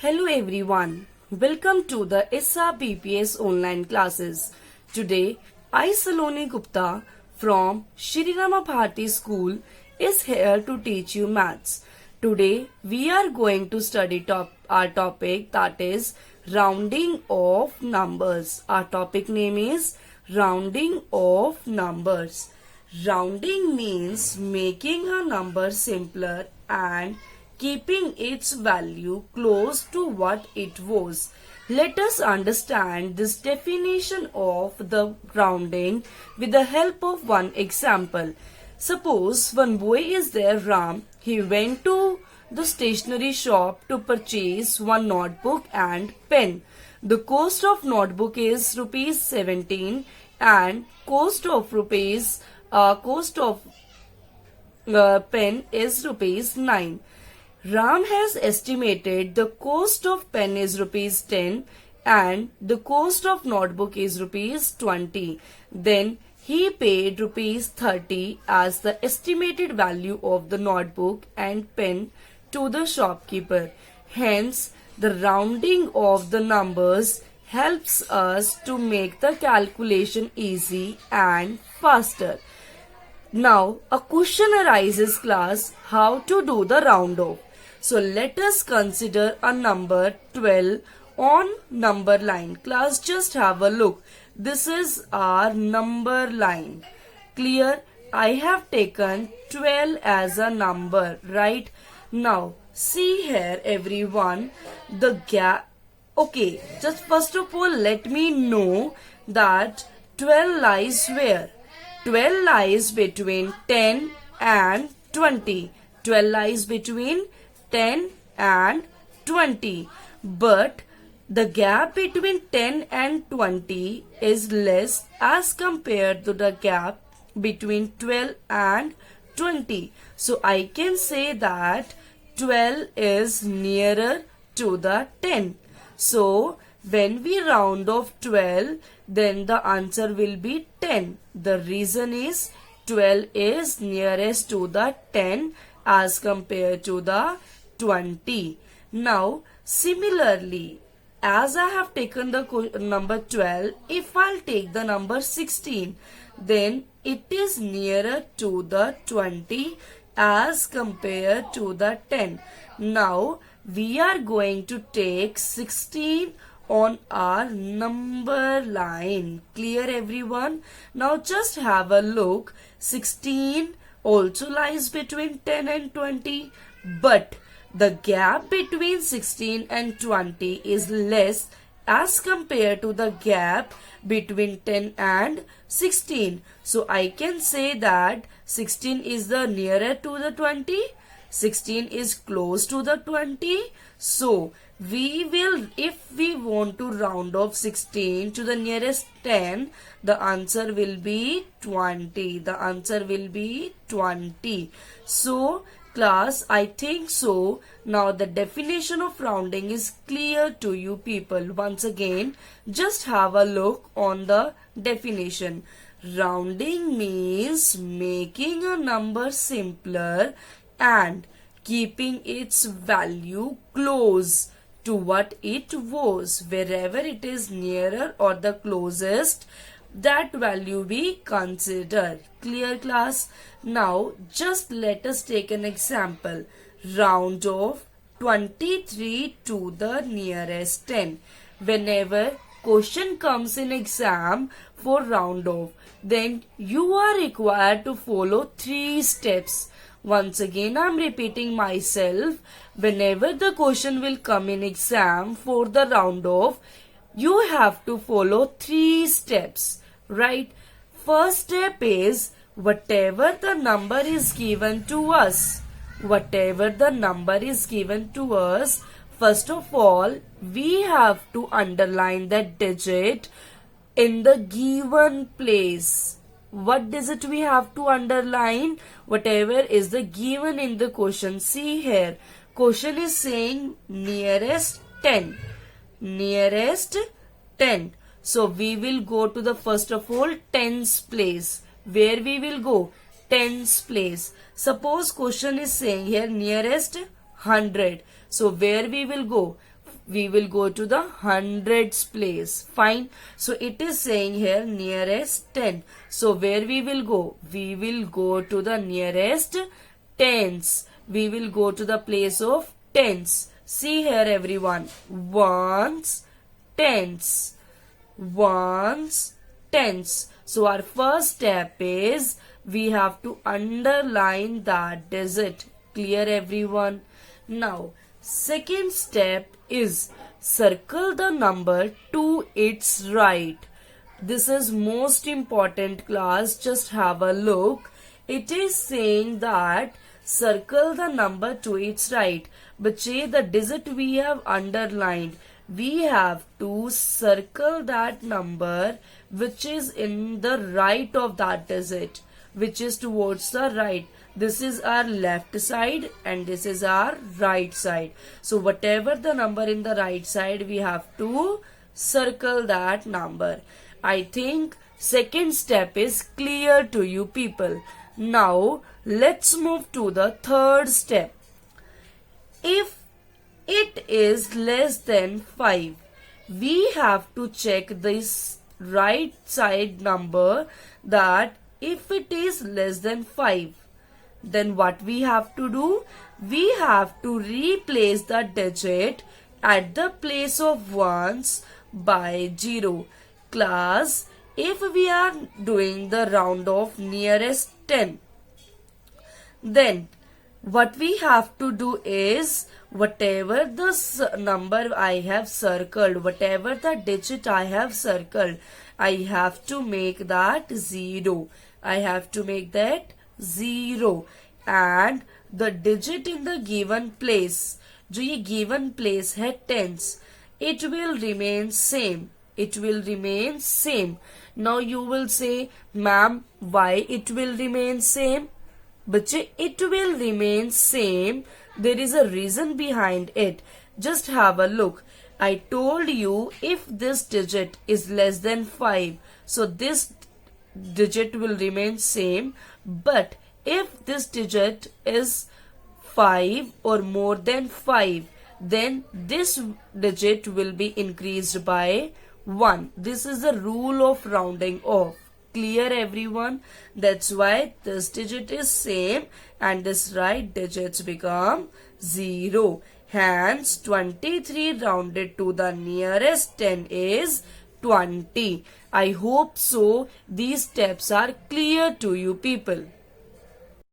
Hello everyone, welcome to the SRBPS online classes. Today, I Saloni Gupta from Shri Rama Bharati School is here to teach you maths. Today, we are going to study our topic, that is rounding of numbers. Our topic name is rounding of numbers. Rounding means making a number simpler and keeping its value close to what it was. Let us understand this definition of the rounding with the help of one example. Suppose one boy is there, Ram. He went to the stationery shop to purchase one notebook and pen. The cost of notebook is rupees 17 and cost of pen is rupees 9. Ram has estimated the cost of pen is rupees 10 and the cost of notebook is rupees 20. Then he paid rupees 30 as the estimated value of the notebook and pen to the shopkeeper. Hence, the rounding of the numbers helps us to make the calculation easy and faster. Now, a question arises, class, how to do the round off. So, let us consider a number 12 on number line. Class, just have a look. This is our number line. Clear? I have taken 12 as a number, right? Now, see here everyone, the gap. Okay, just first of all, let me know that 12 lies where? 12 lies between 10 and 20. 12 lies between 10 and 20. But the gap between 10 and 20 is less as compared to the gap between 12 and 20. So I can say that 12 is nearer to the 10. So when we round off 12, then the answer will be 10. The reason is 12 is nearest to the 10 as compared to the 20. Now, similarly, as I have taken the number 12, if I'll take the number 16, then it is nearer to the 20 as compared to the 10. Now, we are going to take 16 on our number line. Clear everyone? Now just have a look. 16 also lies between 10 and 20, but the gap between 16 and 20 is less as compared to the gap between 10 and 16. So I can say that 16 is the nearer to the 20. 16 is close to the 20. So we will, if we want to round off 16 to the nearest 10, the answer will be 20. The answer will be 20. So class, I think so. Now the definition of rounding is clear to you people. Once again, just have a look on the definition. Rounding means making a number simpler and keeping its value close to what it was. Wherever it is nearer or the closest, that value we consider. Clear class? Now just let us take an example. Round off 23 to the nearest 10. Whenever question comes in exam for round off, then you are required to follow 3 steps. Once again, I am repeating myself. Whenever the question will come in exam for the round off, you have to follow 3 steps, right? First step is whatever the number is given to us. Whatever the number is given to us, first of all, we have to underline that digit in the given place. What digit we have to underline? Whatever is the given in the question. See here, question is saying nearest 10. Nearest 10. So we will go to the first of all tens place. Where we will go? Tens place. Suppose question is saying here nearest 100. So where we will go? we will go to the hundreds place. Fine. So it is saying here nearest 10. So where we will go? We will go to the nearest tens. We will go to the place of tens. See here everyone. Ones, tens. Ones, tens. So our first step is we have to underline that digit. Clear everyone? Now second step is circle the number to its right. This is most important class. Just have a look. It is saying that circle the number to its right. बच्चे the digit we have underlined. We have to circle that number which is in the right of that digit, which is towards the right. This is our left side and this is our right side. So whatever the number in the right side, we have to circle that number. I think second step is clear to you people. Now let's move to the third step. If it is less than 5, we have to check this right side number, that if it is less than 5, then what we have to do? We have to replace the digit at the place of ones by 0. Class, if we are doing the round of nearest 10, then what we have to do is whatever the number I have circled, whatever the digit I have circled, I have to make that 0. I have to make that 0, and the digit in the given place, जो ये given place है tens, it will remain same. It will remain same. Now you will say, ma'am, why it will remain same? बच्चे, it will remain same. There is a reason behind it. Just have a look. I told you if this digit is less than 5, so this digit will remain same. But if this digit is 5 or more than 5, then this digit will be increased by 1. This is the rule of rounding off. Clear everyone? That's why this digit is same and this right digits become 0. Hence 23 rounded to the nearest 10 is 20. I hope so these steps are clear to you people.